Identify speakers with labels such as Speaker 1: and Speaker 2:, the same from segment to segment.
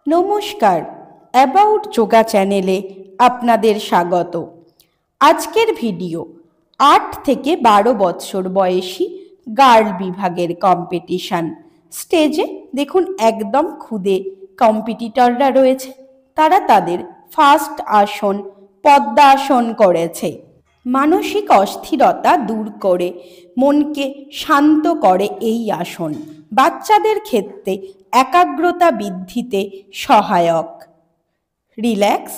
Speaker 1: নমস্কার, অ্যাবাউট যোগা চ্যানেলে আপনাদের স্বাগত। আজকের ভিডিও 8 থেকে 12 বৎসর বয়সী গার্ল বিভাগের কম্পিটিশন। স্টেজে দেখুন একদম খুদে কম্পিটিটররা রয়েছে। তারা তাদের ফার্স্ট আসন পদ্মাসন করেছে। মানসিক অস্থিরতা দূর করে মনকে শান্ত করে এই আসন। বাচ্চাদের ক্ষেত্রে একাগ্রতা বৃদ্ধিতে সহায়ক। রিল্যাক্স।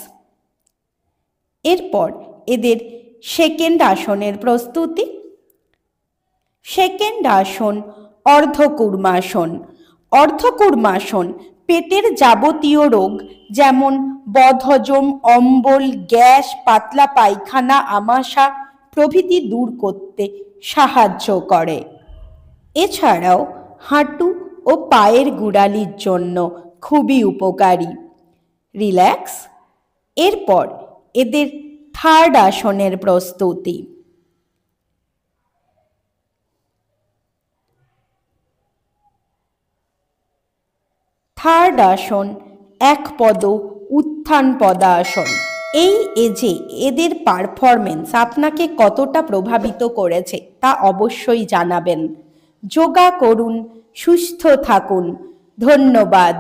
Speaker 1: এরপর এদের সেকেন্ড আসনের প্রস্তুতি। সেকেন্ড আসন অর্ধকূর্মাসন। অর্ধকূর্মাসন পেটের যাবতীয় রোগ যেমন বদহজম, অম্বল, গ্যাস, পাতলা পায়খানা, আমাশা প্রভৃতি দূর করতে সাহায্য করে। এছাড়াও হাঁটু ও পায়ের গোড়ালির জন্য খুবই উপকারী। রিল্যাক্স। এরপর এদের থার্ড আসনের প্রস্তুতি। থার্ড আসন একপদ উত্থান পদাসন। এই এজে এদের পারফরমেন্স আপনাকে কতটা প্রভাবিত করেছে তা অবশ্যই জানাবেন। যোগা করুন, সুস্থ থাকুন। ধন্যবাদ।